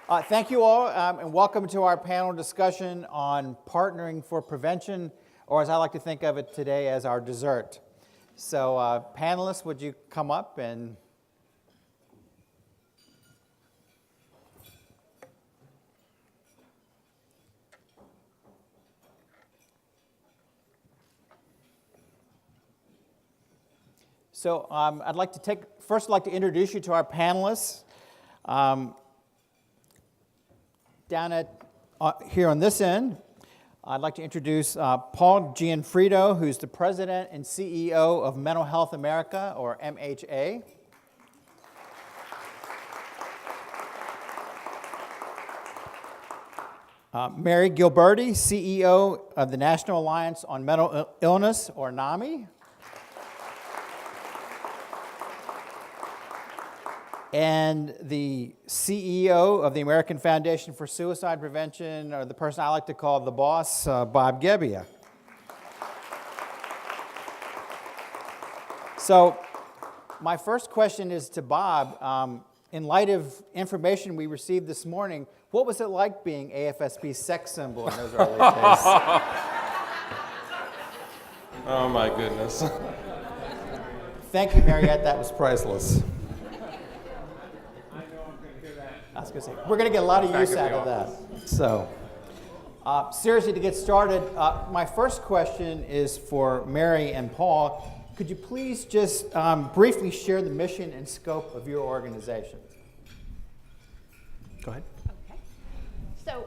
Thank you all, and welcome to our panel discussion on partnering for prevention, or as I like to think of it today, as our dessert. So, panelists, would you come up and... So, I'd like to introduce you to our panelists. Down here on this end, I'd like to introduce Paul Gianfrido, who's the president and CEO of Mental Health America, or MHA. Mary Gilberti, CEO of the National Alliance on Mental Illness, or NAMI. And the CEO of the American Foundation for Suicide Prevention, or the person I like to call the boss, Bob Gebbia. So my first question is to Bob. In light of information we received this morning, what was it like being AFSP's sex symbol in those early days? Oh my goodness. Thank you, Mariette. That was priceless. I was going to say, we're going to get a lot of use out of that. So, seriously, to get started, my first question is for Mary and Paul. Could you please just briefly share the mission and scope of your organizations? Go ahead. Okay. So,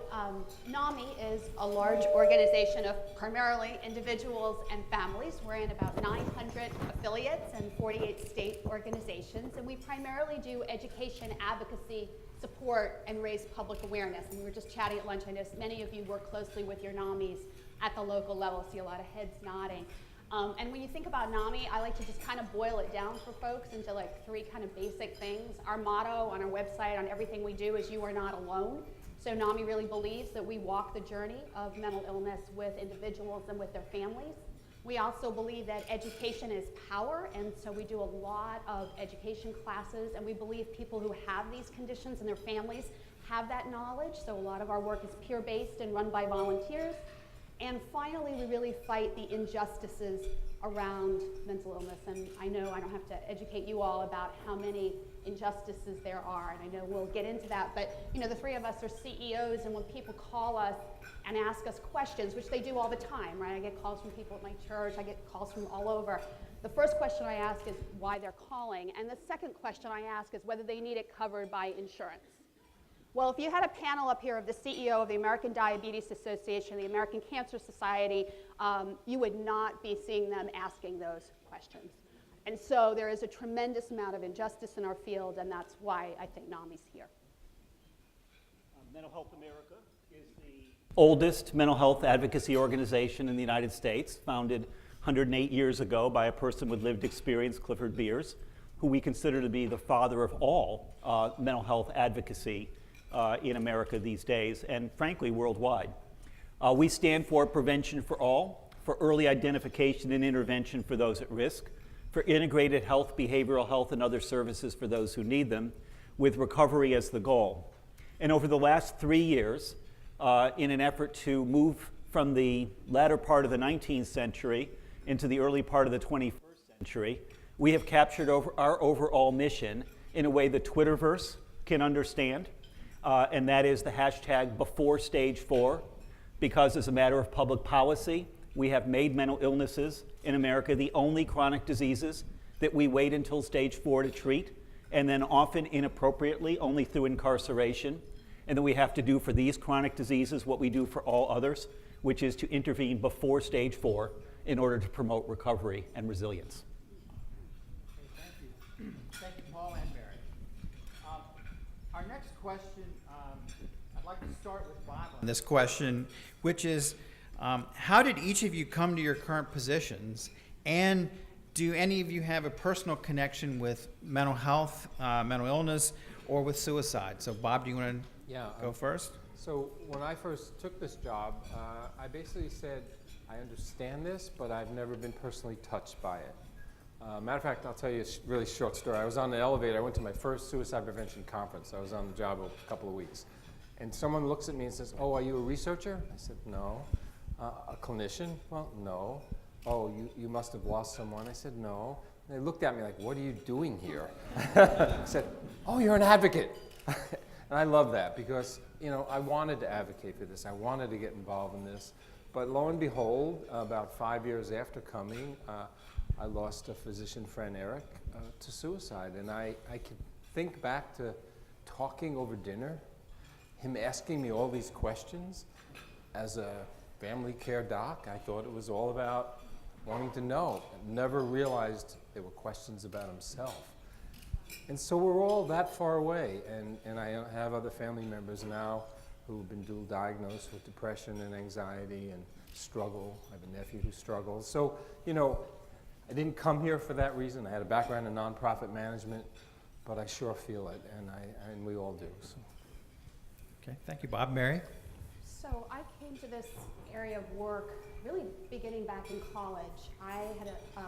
NAMI is a large organization of primarily individuals and families. We're in about 900 affiliates and 48 state organizations, and we primarily do education, advocacy, support, and raise public awareness. And we were just chatting at lunch. I know many of you work closely with your NAMIs at the local level. See a lot of heads nodding. And when you think about NAMI, I like to just kind of boil it down for folks into like three kind of basic things. Our motto on our website, on everything we do, is "You are not alone." So NAMI really believes that we walk the journey of mental illness with individuals and with their families. We also believe that education is power, and so we do a lot of education classes, and we believe people who have these conditions and their families have that knowledge, so a lot of our work is peer-based and run by volunteers. And finally, we really fight the injustices around mental illness, and I know I don't have to educate you all about how many injustices there are, and I know we'll get into that, but you know, the three of us are CEOs, and when people call us and ask us questions, which they do all the time, right? I get calls from people at my church, I get calls from all over. The first question I ask is why they're calling, and the second question I ask is whether they need it covered by insurance. Well, if you had a panel up here of the CEO of the American Diabetes Association, the American Cancer Society, you would not be seeing them asking those questions. And so there is a tremendous amount of injustice in our field, and that's why I think NAMI's here. Mental Health America is the oldest mental health advocacy organization in the United States, founded 108 years ago by a person with lived experience, Clifford Beers, who we consider to be the father of all mental health advocacy in America these days, and frankly, worldwide. We stand for prevention for all, for early identification and intervention for those at risk, for integrated health, behavioral health, and other services for those who need them, with recovery as the goal. And over the last 3 years, in an effort to move from the latter part of the 19th century into the early part of the 21st century, we have captured our overall mission in a way the Twitterverse can understand, and that is the hashtag #BeforeStage4, because as a matter of public policy, we have made mental illnesses in America the only chronic diseases that we wait until stage 4 to treat, and then often inappropriately only through incarceration. And then we have to do for these chronic diseases what we do for all others, which is to intervene before stage 4 in order to promote recovery and resilience. Okay, thank you. Thank you, Paul and Mary. Our next question, I'd like to start with Bob on this question, which is, how did each of you come to your current positions, and do any of you have a personal connection with mental health, mental illness, or with suicide? So Bob, do you want to go first? So when I first took this job, I basically said, I understand this, but I've never been personally touched by it. Matter of fact, I'll tell you a really short story. I was on the elevator. I went to my first suicide prevention conference. I was on the job a couple of weeks. and someone looks at me and says, "Oh, are you a researcher?" I said, "No." A clinician? Well, no. "Oh, you must have lost someone." I said, "No." And they looked at me like, "What are you doing here?" I said, "Oh, you're an advocate." And I love that because, you know, I wanted to advocate for this. I wanted to get involved in this. But lo and behold, about 5 years after coming, I lost a physician friend, Eric, to suicide. And I could think back to talking over dinner, him asking me all these questions. As a family care doc, I thought it was all about wanting to know. I never realized there were questions about himself. And so we're all that far away, and I have other family members now who've been dual diagnosed with depression and anxiety and struggle. I have a nephew who struggles. So, you know, I didn't come here for that reason. I had a background in nonprofit management, but I sure feel it, and we all do. So. Okay, thank you, Bob. Mary? So I came to this area of work really beginning back in college. I had a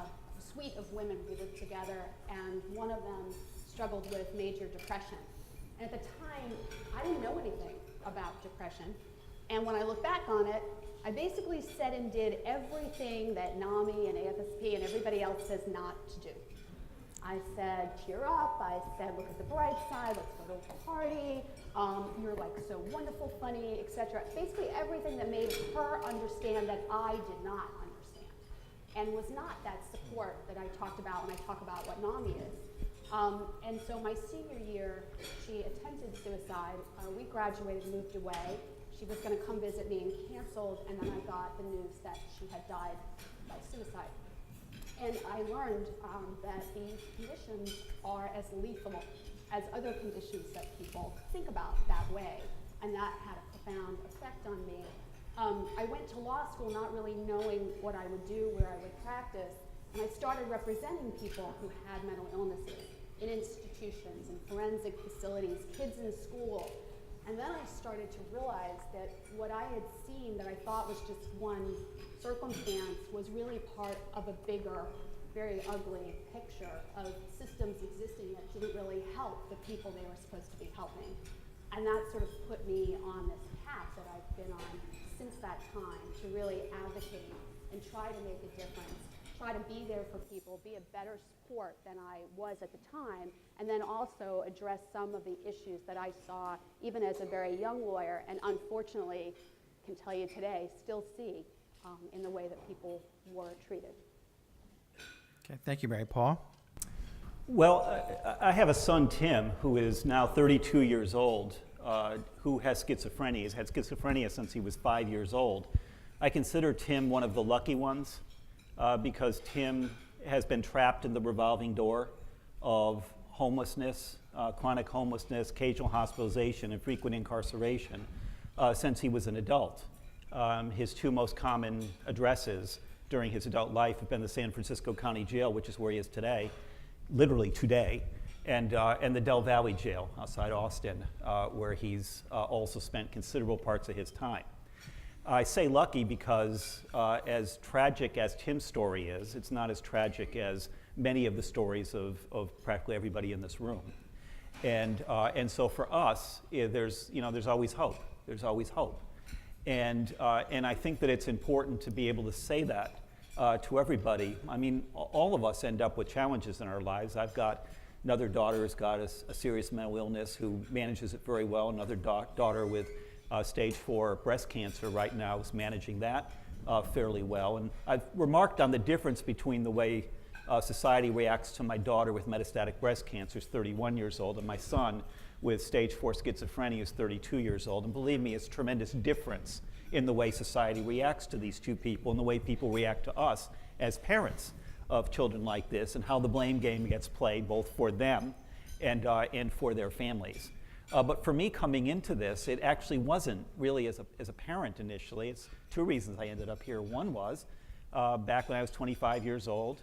suite of women who lived together, and one of them struggled with major depression. And at the time, I didn't know anything about depression. And when I look back on it, I basically said and did everything that NAMI and AFSP and everybody else says not to do. I said, cheer up. I said, look at the bright side. Let's go to a party. You're like so wonderful, funny, etc. Basically everything that made her understand that I did not understand, and was not that support that I talked about when I talk about what NAMI is. And so my senior year, she attempted suicide. We graduated, moved away. She was going to come visit me and canceled, and then I got the news that she had died by suicide. And I learned that these conditions are as lethal as other conditions that people think about that way, and that had a profound effect on me. I went to law school not really knowing what I would do, where I would practice, and I started representing people who had mental illnesses in institutions, in forensic facilities, kids in school. And then I started to realize that what I had seen that I thought was just one circumstance was really part of a bigger, very ugly picture of systems existing that didn't really help the people they were supposed to be helping. And that sort of put me on this path that I've been on since that time to really advocate and try to make a difference, try to be there for people, be a better support than I was at the time, and then also address some of the issues that I saw even as a very young lawyer, and unfortunately, can tell you today, still see in the way that people were treated. Okay, thank you, Mary. Paul? Well, I have a son, Tim, who is now 32 years old, who has schizophrenia. He's had schizophrenia since he was 5 years old. I consider Tim one of the lucky ones because Tim has been trapped in the revolving door of homelessness, chronic homelessness, occasional hospitalization, and frequent incarceration since he was an adult. His two most common addresses during his adult life have been the San Francisco County Jail, which is where he is today, literally today, and the Del Valley Jail outside Austin, where he's also spent considerable parts of his time. I say lucky because as tragic as Tim's story is, it's not as tragic as many of the stories of practically everybody in this room. And so for us, there's always hope. There's always hope. And I think that it's important to be able to say that to everybody. I mean, all of us end up with challenges in our lives. I've got another daughter who's got a serious mental illness who manages it very well. Another daughter with stage 4 breast cancer right now is managing that fairly well. And I've remarked on the difference between the way society reacts to my daughter with metastatic breast cancer, who's 31 years old, and my son with stage 4 schizophrenia is 32 years old. And believe me, it's a tremendous difference in the way society reacts to these two people and the way people react to us as parents of children like this, and how the blame game gets played both for them and for their families. But for me coming into this, it actually wasn't really as a parent initially. It's two reasons I ended up here. One was back when I was 25 years old,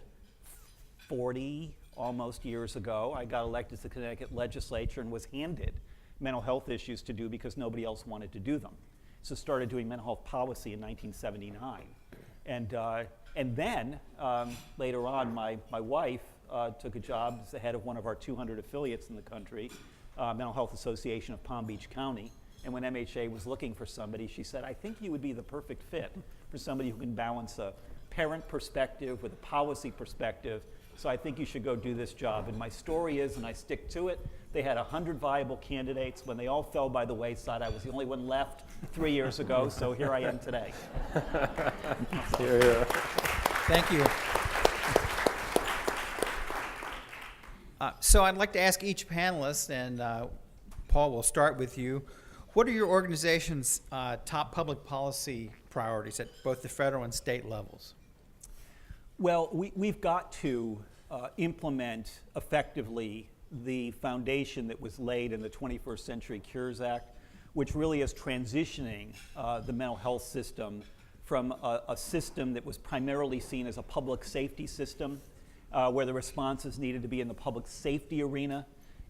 40 almost years ago, I got elected to the Connecticut legislature and was handed mental health issues to do because nobody else wanted to do them. So started doing mental health policy in 1979. And then later on, my wife took a job as the head of one of our 200 affiliates in the country, Mental Health Association of Palm Beach County, And when MHA was looking for somebody, she said, I think you would be the perfect fit for somebody who can balance a parent perspective with a policy perspective. So I think you should go do this job. And my story is, and I stick to it, they had 100 viable candidates. When they all fell by the wayside, I was the only one left 3 years ago, so here I am today. Here, here. Thank you. So I'd like to ask each panelist, and Paul, we'll start with you. What are your organization's top public policy priorities at both the federal and state levels? Well, we've got to implement effectively the foundation that was laid in the 21st Century Cures Act, which really is transitioning the mental health system from a system that was primarily seen as a public safety system, where the responses needed to be in the public safety arena,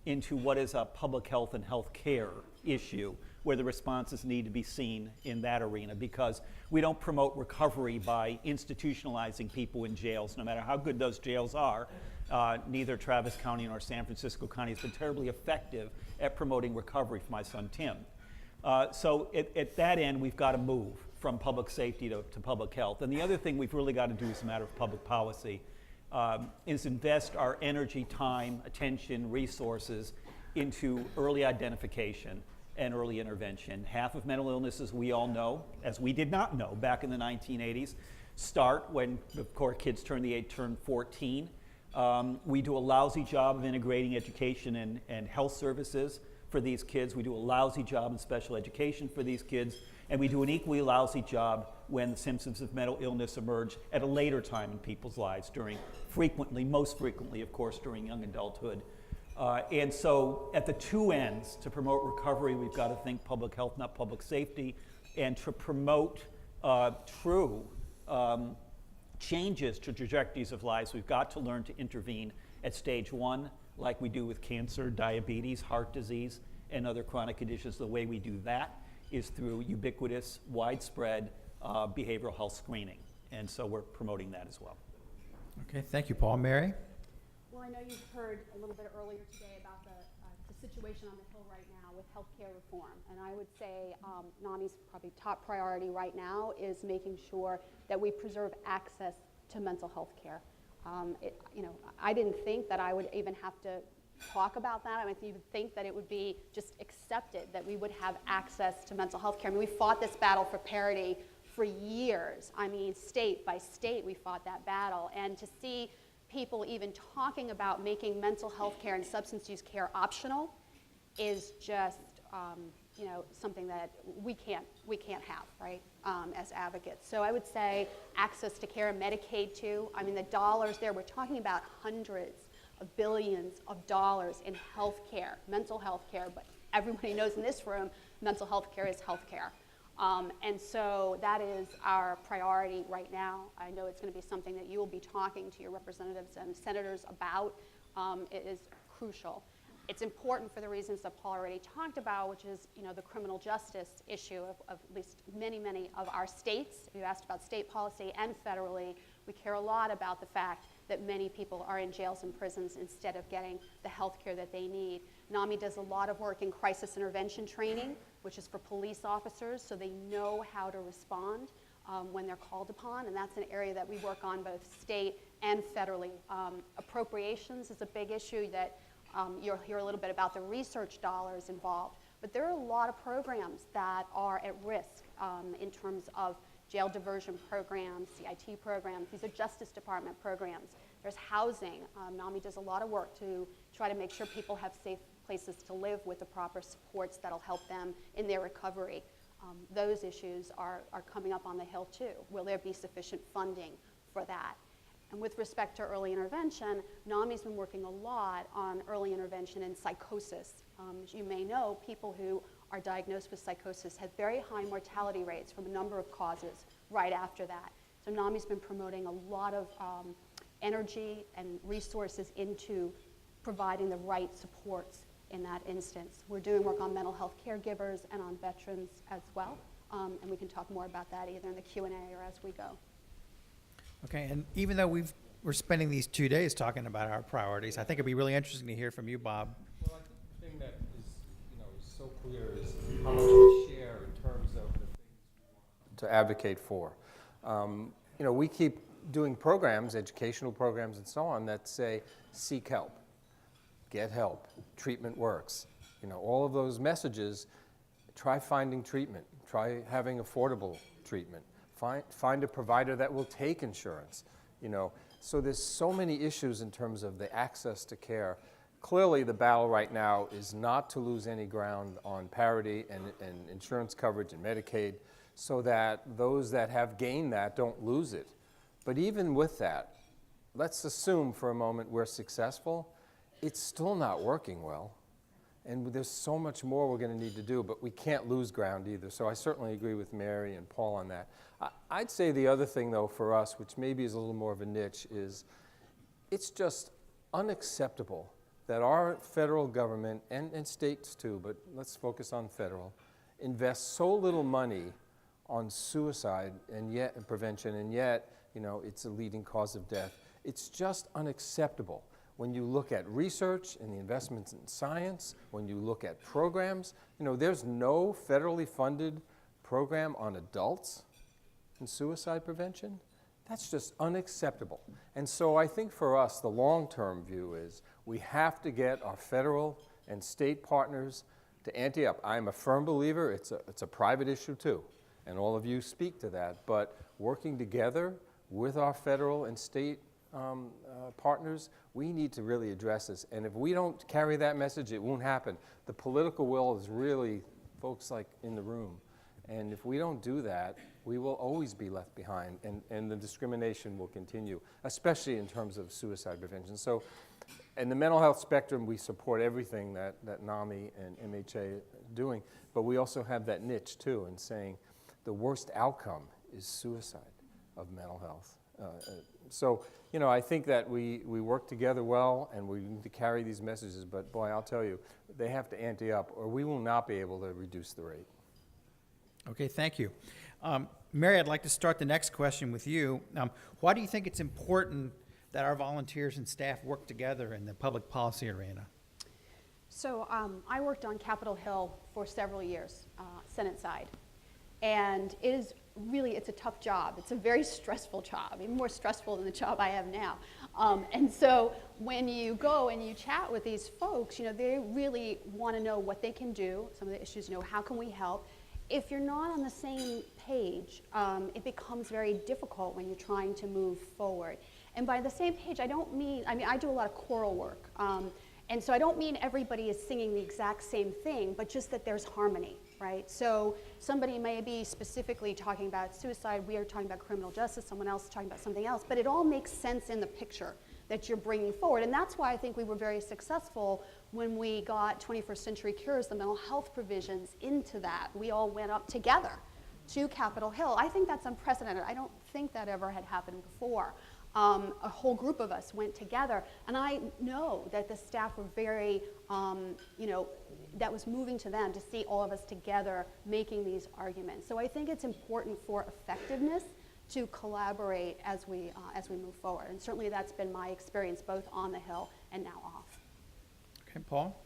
into what is a public health and health care issue, where the responses need to be seen in that arena, because we don't promote recovery by institutionalizing people in jails. No matter how good those jails are, neither Travis County nor San Francisco County has been terribly effective at promoting recovery for my son Tim. So at that end, we've got to move from public safety to public health. And the other thing we've really got to do as a matter of public policy is invest our energy, time, attention, resources into early identification and early intervention. Half of mental illnesses, we all know, as we did not know back in the 1980s, start when, of course, kids turn 14. We do a lousy job of integrating education and health services for these kids. We do a lousy job in special education for these kids. And we do an equally lousy job when the symptoms of mental illness emerge at a later time in people's lives, most frequently, of course, during young adulthood. And so at the two ends, to promote recovery, we've got to think public health, not public safety, and to promote true changes to trajectories of lives, we've got to learn to intervene at stage 1, like we do with cancer, diabetes, heart disease, and other chronic conditions. The way we do that is through ubiquitous, widespread behavioral health screening. And so we're promoting that as well. Okay, thank you, Paul. Mary? Well, I know you've heard a little bit earlier today about the situation on the Hill right now with healthcare reform. And I would say NAMI's probably top priority right now is making sure that we preserve access to mental health care. I didn't think that I would even have to talk about that. I mean, you would think that it would be just accepted that we would have access to mental health care. I mean, we fought this battle for parity for years. I mean, state by state, we fought that battle. And to see people even talking about making mental health care and substance use care optional is just, something that we can't have, right, as advocates. So I would say access to care, Medicaid too. I mean, the dollars there, we're talking about hundreds of billions of dollars in health care, mental health care, but everybody knows in this room, mental health care is health care. And so that is our priority right now. I know it's going to be something that you will be talking to your representatives and senators about. It is crucial. It's important for the reasons that Paul already talked about, which is, the criminal justice issue of at least many, many of our states. You asked about state policy and federally. We care a lot about the fact that many people are in jails and prisons instead of getting the health care that they need. NAMI does a lot of work in crisis intervention training, which is for police officers, so they know how to respond when they're called upon, and that's an area that we work on both state and federally. Appropriations is a big issue that you'll hear a little bit about the research dollars involved, but there are a lot of programs that are at risk in terms of jail diversion programs, CIT programs. These are Justice Department programs. There's housing. NAMI does a lot of work to try to make sure people have safe places to live with the proper supports that'll help them in their recovery. Those issues are coming up on the Hill too. Will there be sufficient funding for that? And with respect to early intervention, NAMI's been working a lot on early intervention in psychosis. As you may know, people who are diagnosed with psychosis have very high mortality rates from a number of causes right after that. So NAMI's been promoting a lot of energy and resources into providing the right supports in that instance. We're doing work on mental health caregivers and on veterans as well, and we can talk more about that either in the Q&A or as we go. Okay, and even though we're spending these 2 days talking about our priorities, I think it'd be really interesting to hear from you, Bob. Well, I think the thing that is, is so clear is how much we share in terms of the things we want to advocate for. You know, we keep doing programs, educational programs and so on, that say, seek help, get help, treatment works. You know, all of those messages, try finding treatment, try having affordable treatment, find a provider that will take insurance, you know. So there's so many issues in terms of the access to care. Clearly, the battle right now is not to lose any ground on parity and insurance coverage and Medicaid, so that those that have gained that don't lose it. But even with that, let's assume for a moment we're successful. It's still not working well. And there's so much more we're going to need to do, but we can't lose ground either. So I certainly agree with Mary and Paul on that. I'd say the other thing, though, for us, which maybe is a little more of a niche, is it's just unacceptable that our federal government, and states too, but let's focus on federal, invest so little money on suicide and yet prevention, and yet, you know, it's a leading cause of death. It's just unacceptable. When you look at research and the investments in science, when you look at programs, you know, there's no federally funded program on adults in suicide prevention. That's just unacceptable. And so I think for us, the long-term view is we have to get our federal and state partners to ante up. I'm a firm believer it's a private issue too, and all of you speak to that, but working together with our federal and state partners, we need to really address this. And if we don't carry that message, it won't happen. The political will is really folks like in the room. And if we don't do that, we will always be left behind, and the discrimination will continue, especially in terms of suicide prevention. So in the mental health spectrum, we support everything that NAMI and MHA are doing, but we also have that niche too in saying the worst outcome is suicide of mental health. So, you know, I think that we work together well, and we need to carry these messages, but boy, I'll tell you, they have to ante up, or we will not be able to reduce the rate. Okay, thank you. Mary, I'd like to start the next question with you. Why do you think it's important that our volunteers and staff work together in the public policy arena? So I worked on Capitol Hill for several years, Senate side. And it is really, it's a tough job. It's a very stressful job, even more stressful than the job I have now. And so when you go and you chat with these folks, you know, they really want to know what they can do, some of the issues, you know, how can we help? If you're not on the same page, it becomes very difficult when you're trying to move forward. And by the same page, I don't mean, I mean, I do a lot of choral work. And so I don't mean everybody is singing the exact same thing, but just that there's harmony, right? So somebody may be specifically talking about suicide, we are talking about criminal justice, someone else is talking about something else, but it all makes sense in the picture that you're bringing forward. And that's why I think we were very successful when we got 21st Century Cures, the mental health provisions, into that. We all went up together to Capitol Hill. I think that's unprecedented. I don't think that ever had happened before. A whole group of us went together, and I know that the staff were very, you know, that was moving to them to see all of us together making these arguments. So I think it's important for effectiveness to collaborate as we move forward, and certainly that's been my experience both on the Hill and now off. Okay, Paul?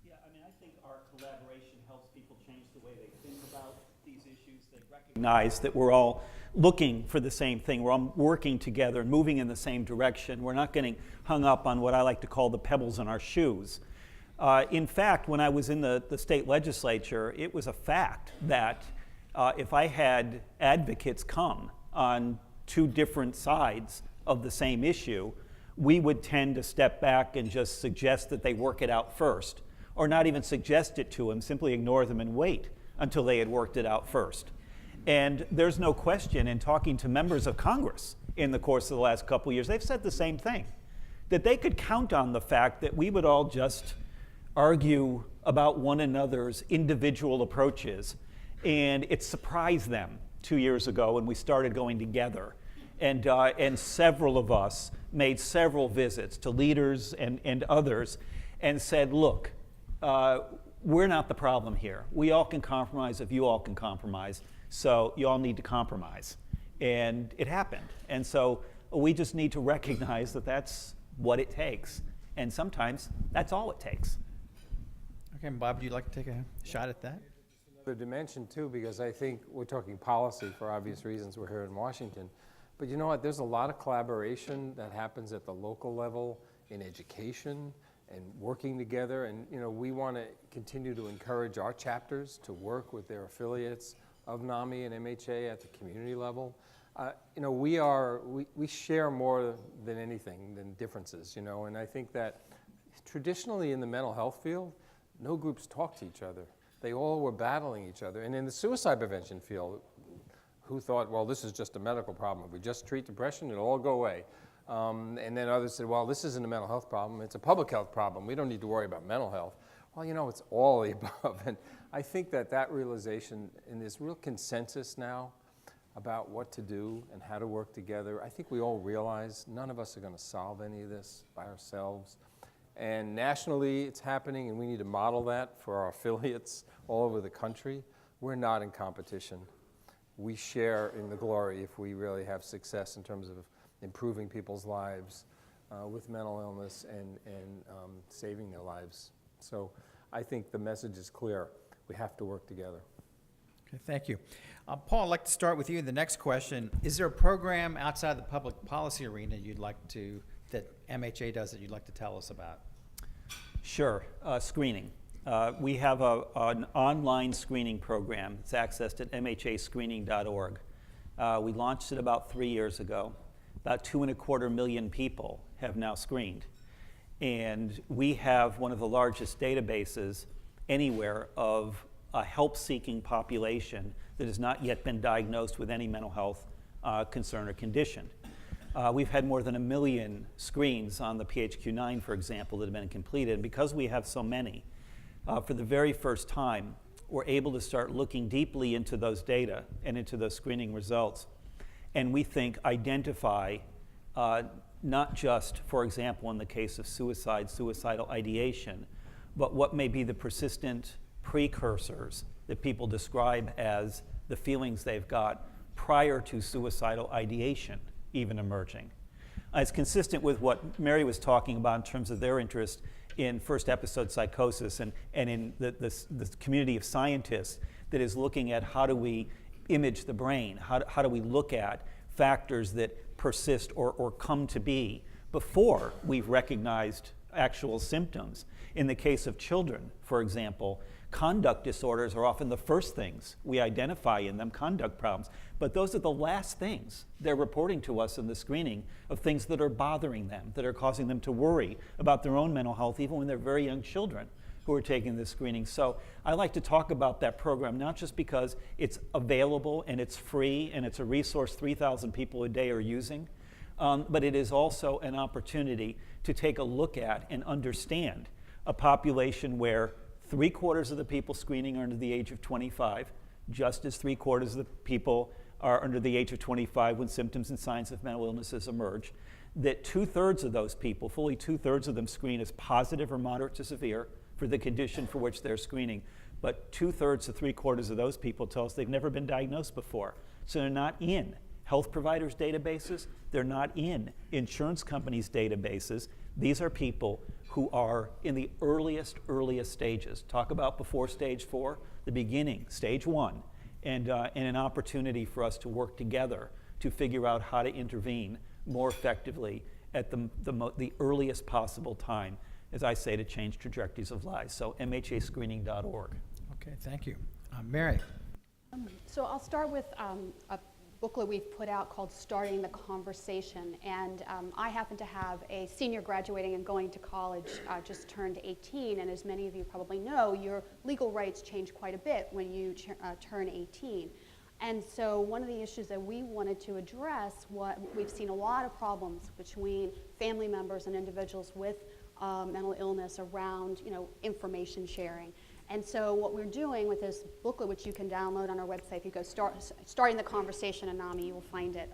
Yeah, I mean, I think our collaboration helps people change the way they think about these issues. They recognize that we're all looking for the same thing. We're all working together and moving in the same direction. We're not getting hung up on what I like to call the pebbles in our shoes. In fact, when I was in the state legislature, it was a fact that if I had advocates come on two different sides of the same issue, we would tend to step back and just suggest that they work it out first, or not even suggest it to them, simply ignore them and wait until they had worked it out first. And there's no question, in talking to members of Congress in the course of the last couple of years, they've said the same thing, that they could count on the fact that we would all just argue about one another's individual approaches. And it surprised them 2 years ago when we started going together. And several of us made several visits to leaders and others and said, look, we're not the problem here. We all can compromise if you all can compromise. So you all need to compromise. And it happened. And so we just need to recognize that that's what it takes. And sometimes that's all it takes. Okay, Bob, would you like to take a shot at that? the dimension too, because I think we're talking policy for obvious reasons. We're here in Washington. But you know what? There's a lot of collaboration that happens at the local level in education and working together. And you know, we want to continue to encourage our chapters to work with their affiliates of NAMI and MHA at the community level. You know, we share more than anything than differences, you know, and I think that traditionally in the mental health field, no groups talk to each other. They all were battling each other. And in the suicide prevention field, who thought, well, this is just a medical problem. If we just treat depression, it'll all go away. And then others said, well, this isn't a mental health problem. It's a public health problem. We don't need to worry about mental health. Well, you know, it's all the above. And I think that realization, and there's real consensus now about what to do and how to work together. I think we all realize none of us are going to solve any of this by ourselves. And nationally, it's happening, and we need to model that for our affiliates all over the country. We're not in competition. We share in the glory if we really have success in terms of improving people's lives with mental illness and saving their lives. So I think the message is clear. We have to work together. Okay, thank you. Paul, I'd like to start with you. The next question, is there a program outside the public policy arena that MHA does that you'd like to tell us about? Sure, screening. We have an online screening program. It's accessed at mhascreening.org. We launched it about 3 years ago. About 2.25 million people have now screened. And we have one of the largest databases anywhere of a help-seeking population that has not yet been diagnosed with any mental health concern or condition. We've had more than 1 million screens on the PHQ-9, for example, that have been completed. And because we have so many, for the very first time, we're able to start looking deeply into those data and into those screening results. And we think identify not just, for example, in the case of suicidal ideation, but what may be the persistent precursors that people describe as the feelings they've got prior to suicidal ideation even emerging. It's consistent with what Mary was talking about in terms of their interest in first episode psychosis and in the community of scientists that is looking at how do we image the brain, how do we look at factors that persist or come to be before we've recognized actual symptoms. In the case of children, for example, conduct disorders are often the first things we identify in them, conduct problems, but those are the last things they're reporting to us in the screening of things that are bothering them, that are causing them to worry about their own mental health, even when they're very young children who are taking this screening. So I like to talk about that program, not just because it's available and it's free and it's a resource 3,000 people a day are using, but it is also an opportunity to take a look at and understand a population where 3/4 of the people screening are under the age of 25, just as 3/4 of the people are under the age of 25 when symptoms and signs of mental illnesses emerge, that 2/3 of those people, fully 2/3 of them screen as positive or moderate to severe for the condition for which they're screening, but 2/3 to 3/4 of those people tell us they've never been diagnosed before. So they're not in health providers' databases, they're not in insurance companies' databases. These are people who are in the earliest stages. Talk about before stage 4, the beginning, stage 1, and an opportunity for us to work together to figure out how to intervene more effectively at the earliest possible time, as I say, to change trajectories of lives. So mhascreening.org. Okay, thank you. Mary. So I'll start with a booklet we've put out called Starting the Conversation. And I happen to have a senior graduating and going to college, just turned 18. And as many of you probably know, your legal rights change quite a bit when you turn 18. And so one of the issues that we wanted to address, we've seen a lot of problems between family members and individuals with mental illness around, information sharing. And so what we're doing with this booklet, which you can download on our website, if you go Starting the Conversation in NAMI, you will find it,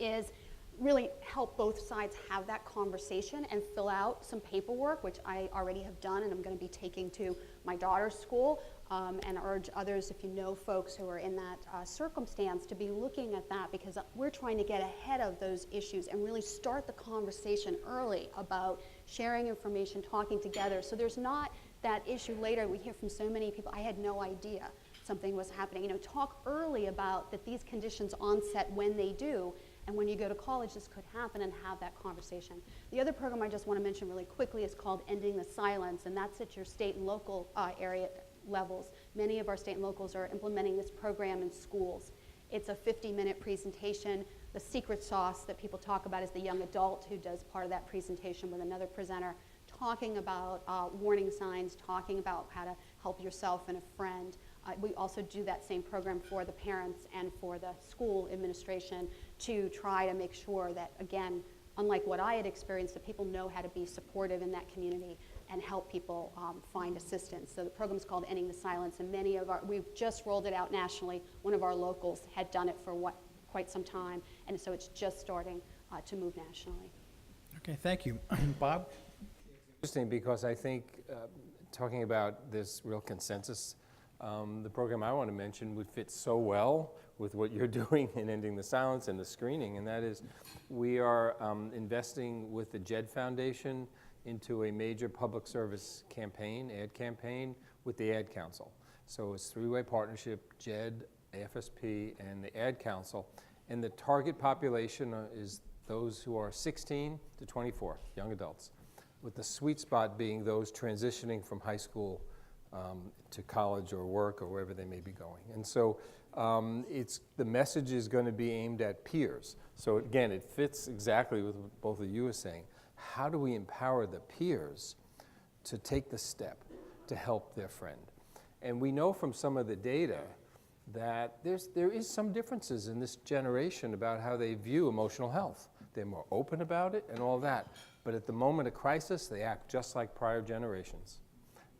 is really help both sides have that conversation and fill out some paperwork, which I already have done and I'm going to be taking to my daughter's school, and urge others, if you know folks who are in that circumstance, to be looking at that, because we're trying to get ahead of those issues and really start the conversation early about sharing information, talking together, so there's not that issue later. We hear from so many people, I had no idea something was happening. You know, talk early about that these conditions onset when they do, and when you go to college, this could happen, and have that conversation. The other program I just want to mention really quickly is called Ending the Silence, and that's at your state and local area levels. Many of our state and locals are implementing this program in schools. It's a 50-minute presentation. The secret sauce that people talk about is the young adult who does part of that presentation with another presenter, talking about warning signs, talking about how to help yourself and a friend. We also do that same program for the parents and for the school administration to try to make sure that, again, unlike what I had experienced, that people know how to be supportive in that community and help people find assistance. So the program's called Ending the Silence, and we've just rolled it out nationally. One of our locals had done it for quite some time, and so it's just starting to move nationally. Okay, thank you. Bob? Interesting, because I think talking about this real consensus, the program I want to mention would fit so well with what you're doing in Ending the Silence and the screening, and that is we are investing with the JED Foundation into a major public service campaign, ad campaign, with the Ad Council. So it's a three-way partnership, JED, AFSP, and the Ad Council, and the target population is those who are 16 to 24, young adults, with the sweet spot being those transitioning from high school to college or work or wherever they may be going. And so the message is going to be aimed at peers. So again, it fits exactly with what both of you are saying. How do we empower the peers to take the step to help their friend? And we know from some of the data that there is some differences in this generation about how they view emotional health. They're more open about it and all that. But at the moment of crisis, they act just like prior generations.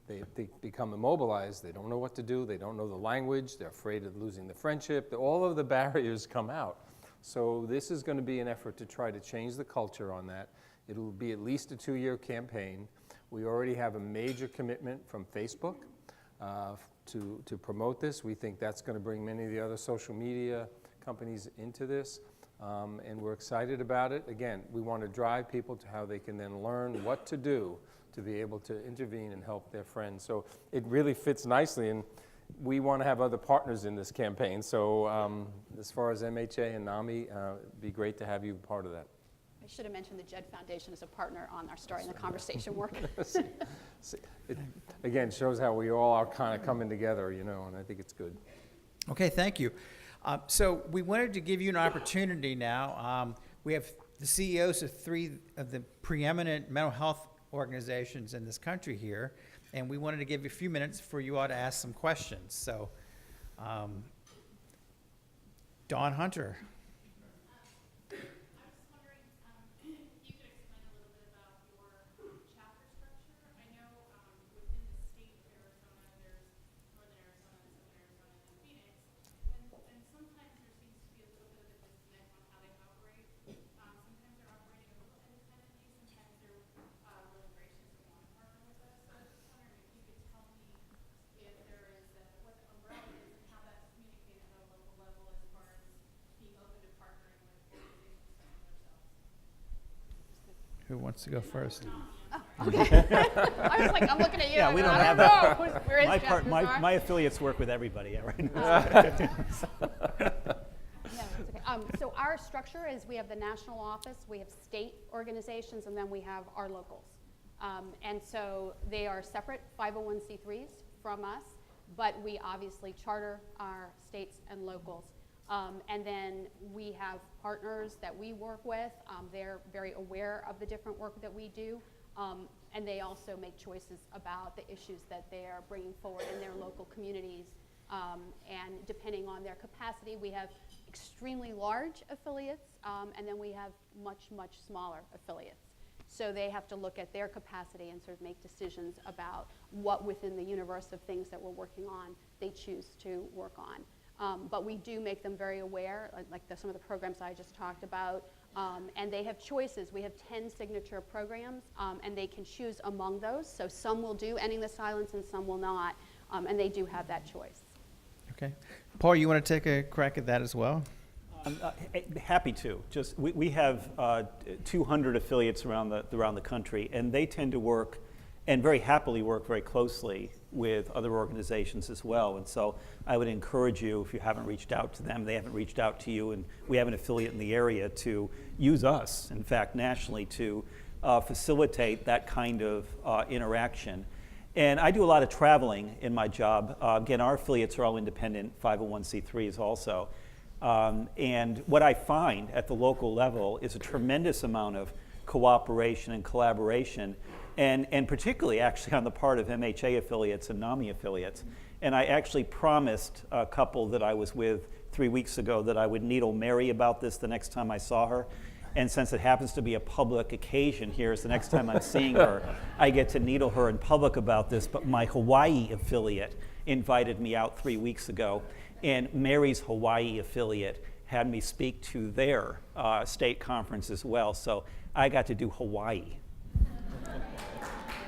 They become immobilized, they don't know what to do, they don't know the language, they're afraid of losing the friendship, all of the barriers come out. So this is going to be an effort to try to change the culture on that. It'll be at least a 2-year campaign. We already have a major commitment from Facebook to promote this. We think that's going to bring many of the other social media companies into this, and we're excited about it. Again, we want to drive people to how they can then learn what to do to be able to intervene and help their friends. So it really fits nicely, and we want to have other partners in this campaign. So as far as MHA and NAMI, it'd be great to have you part of that. I should have mentioned the JED Foundation as a partner on our Starting the Conversation work. It, again, shows how we all are kind of coming together, you know, and I think it's good. Okay, thank you. So we wanted to give you an opportunity now. We have the CEOs of 3 of the preeminent mental health organizations in this country here, and we wanted to give you a few minutes for you all to ask some questions. So, Dawn Hunter. Who wants to go first? Oh, okay. I was like, I'm looking at you. Yeah, we don't I have know. that. Where is My, Jeff part, Nazar? my affiliates work with everybody right now. No, that's okay. So our structure is we have the national office, we have state organizations, and then we have our locals. And so they are separate 501c3s from us, but we obviously charter our states and locals. And then we have partners that we work with. They're very aware of the different work that we do. And they also make choices about the issues that they are bringing forward in their local communities. And depending on their capacity, we have extremely large affiliates, and then we have much, much smaller affiliates. So they have to look at their capacity and sort of make decisions about what within the universe of things that we're working on they choose to work on. But we do make them very aware, like some of the programs I just talked about, and they have choices. We have 10 signature programs, and they can choose among those. So some will do Ending the Silence and some will not, and they do have that choice. Okay. Paul, you want to take a crack at that as well? Happy to. Just we have 200 affiliates around the country, and they tend to work and very happily work very closely with other organizations as well. And so I would encourage you, if you haven't reached out to them, they haven't reached out to you, and we have an affiliate in the area, to use us, in fact, nationally, to facilitate that kind of interaction. And I do a lot of traveling in my job. Again, our affiliates are all independent 501c3s also. And what I find at the local level is a tremendous amount of cooperation and collaboration, and particularly actually on the part of MHA affiliates and NAMI affiliates. And I actually promised a couple that I was with 3 weeks ago that I would needle Mary about this the next time I saw her. And since it happens to be a public occasion here, is the next time I'm seeing her, I get to needle her in public about this. But my Hawaii affiliate invited me out 3 weeks ago, and Mary's Hawaii affiliate had me speak to their state conference as well. So I got to do Hawaii.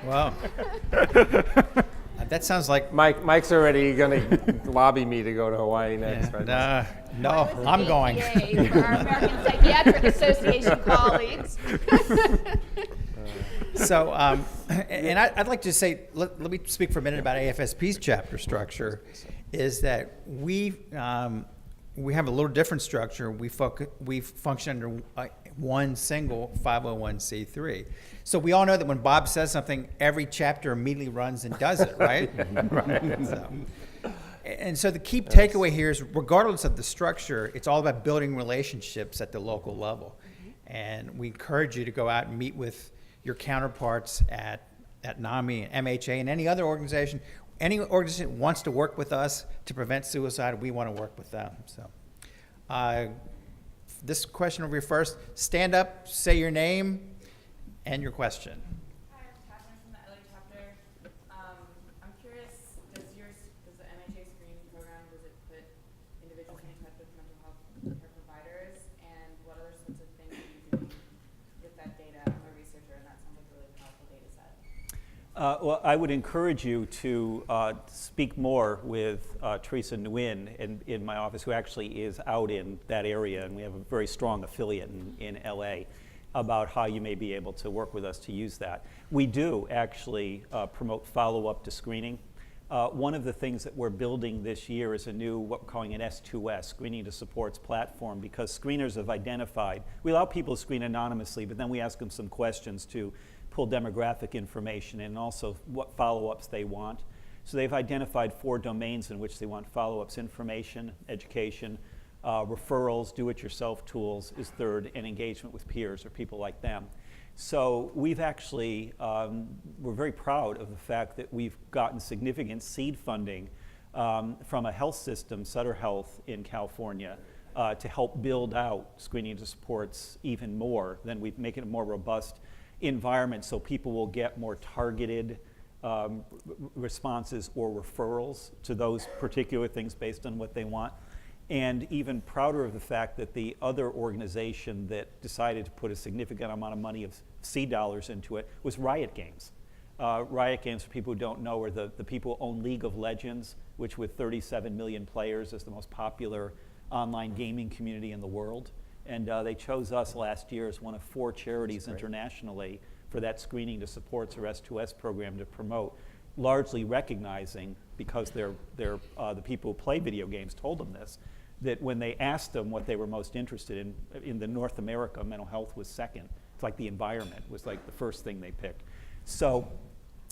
Wow. That sounds like, Mike's already going to lobby me to go to Hawaii next, right? no, I was with I'm going. APA for our American Psychiatric Association colleagues. So, and I'd like to say, let me speak for a minute about AFSP's chapter structure, is that we have a little different structure. We function under one single 501c3. So we all know that when Bob says something, every chapter immediately runs and does it, right? And so the key takeaway here is, regardless of the structure, it's all about building relationships at the local level. And we encourage you to go out and meet with your counterparts at NAMI and MHA and any other organization. Any organization that wants to work with us to prevent suicide, we want to work with them. So this question over here first. Stand up, say your name and your question. Hi, I'm Catherine from the LA chapter. I'm curious, does the MHA screening program, does it put individuals in touch with mental health care providers? And what other sorts of things are you doing with that data? I'm a researcher, and that sounds like a really powerful data set. Well, I would encourage you to speak more with Teresa Nguyen in my office, who actually is out in that area, and we have a very strong affiliate in LA, about how you may be able to work with us to use that. We do actually promote follow-up to screening. One of the things that we're building this year is a new, what we're calling an S2S, Screening to Supports platform, because screeners have identified, we allow people to screen anonymously, but then we ask them some questions to pull demographic information and also what follow-ups they want. So they've identified 4 domains in which they want follow-ups: information, education, referrals, do-it-yourself tools is third, and engagement with peers or people like them. So we've actually, we're very proud of the fact that we've gotten significant seed funding from a health system, Sutter Health in California, to help build out Screening to Supports even more. Then we make it a more robust environment so people will get more targeted responses or referrals to those particular things based on what they want. And even prouder of the fact that the other organization that decided to put a significant amount of money of seed dollars into it was Riot Games. Riot Games, for people who don't know, are the people who own League of Legends, which with 37 million players is the most popular online gaming community in the world. And they chose us last year as one of 4 charities internationally for that Screening to Supports, or S2S program, to promote, largely recognizing, because they're the people who play video games told them this, that when they asked them what they were most interested in the North America, mental health was second. It's like the environment was like the first thing they picked. So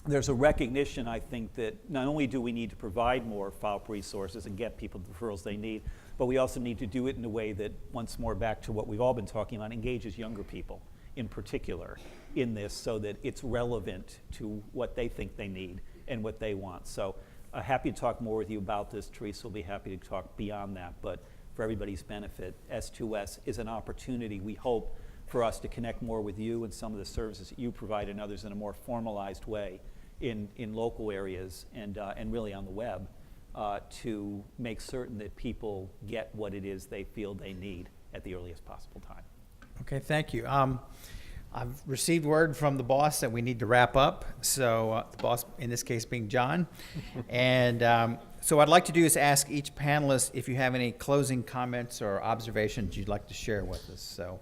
there's a recognition, I think, that not only do we need to provide more follow-up resources and get people the referrals they need, but we also need to do it in a way that, once more back to what we've all been talking about, engages younger people in particular in this, so that it's relevant to what they think they need and what they want. So happy to talk more with you about this. Teresa will be happy to talk beyond that, but for everybody's benefit, S2S is an opportunity, we hope, for us to connect more with you and some of the services that you provide and others in a more formalized way in local areas and really on the web, to make certain that people get what it is they feel they need at the earliest possible time. Okay, thank you. I've received word from the boss that we need to wrap up. So the boss, in this case, being John. And so what I'd like to do is ask each panelist if you have any closing comments or observations you'd like to share with us. So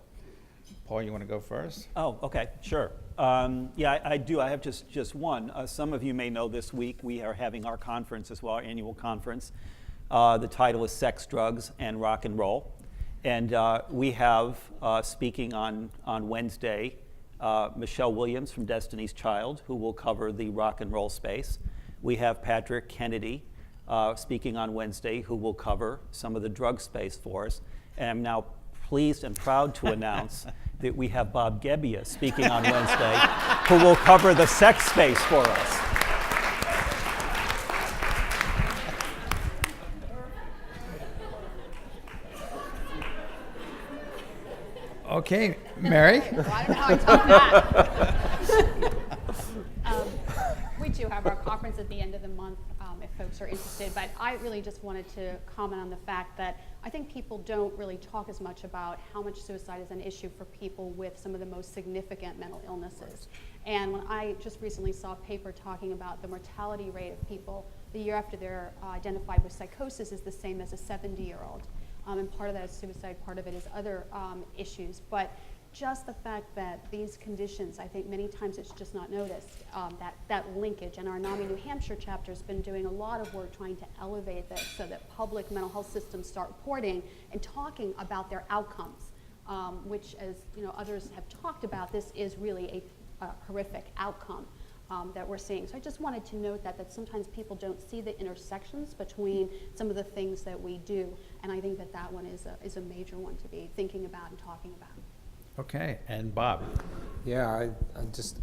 Paul, you want to go first? Oh, okay, sure. Yeah, I do. I have just one. Some of you may know this week we are having our conference as well, our annual conference. The title is Sex, Drugs, and Rock and Roll. And we have, speaking on Wednesday, Michelle Williams from Destiny's Child, who will cover the rock and roll space. We have Patrick Kennedy speaking on Wednesday, who will cover some of the drug space for us. And I'm now pleased and proud to announce that we have Bob Gebbia speaking on Wednesday, who will cover the sex space for us. Okay, Mary? Well, I don't know how I top that. We do have our conference at the end of the month, if folks are interested, but I really just wanted to comment on the fact that I think people don't really talk as much about how much suicide is an issue for people with some of the most significant mental illnesses. And when I just recently saw a paper talking about the mortality rate of people the year after they're identified with psychosis is the same as a 70-year-old. And part of that is suicide, part of it is other issues. But just the fact that these conditions, I think many times it's just not noticed, that linkage. And our NAMI New Hampshire chapter has been doing a lot of work trying to elevate this so that public mental health systems start reporting and talking about their outcomes, which, as others have talked about, this is really a horrific outcome that we're seeing. So I just wanted to note that sometimes people don't see the intersections between some of the things that we do, and I think that one is a major one to be thinking about and talking about. Okay, and Bob? Yeah,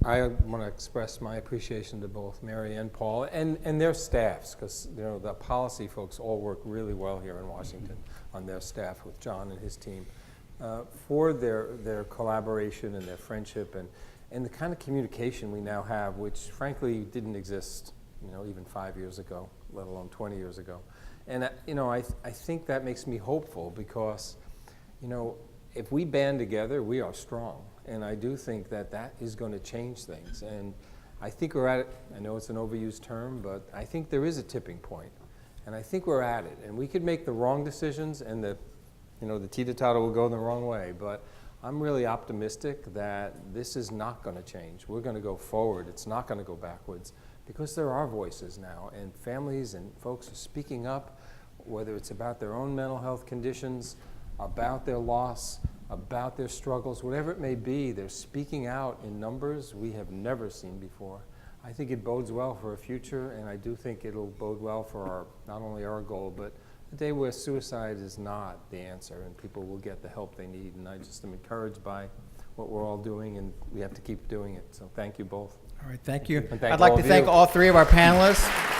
I want to express my appreciation to both Mary and Paul and their staffs, because the policy folks all work really well here in Washington on their staff with John and his team for their collaboration and their friendship and the kind of communication we now have, which frankly didn't exist even 5 years ago, let alone 20 years ago. And I think that makes me hopeful because if we band together, we are strong. And I do think that is going to change things. And I think we're at it. I know it's an overused term, but I think there is a tipping point. And I think we're at it. And we could make the wrong decisions and the teeter-totter will go the wrong way. But I'm really optimistic that this is not going to change. We're going to go forward. It's not going to go backwards because there are voices now. And families and folks are speaking up, whether it's about their own mental health conditions, about their loss, about their struggles, whatever it may be, they're speaking out in numbers we have never seen before. I think it bodes well for a future, and I do think it'll bode well for not only our goal, but a day where suicide is not the answer and people will get the help they need. And I just am encouraged by what we're all doing, and we have to keep doing it. So thank you both. All right, thank you. And thank I'd like all to of thank you. all three of our panelists.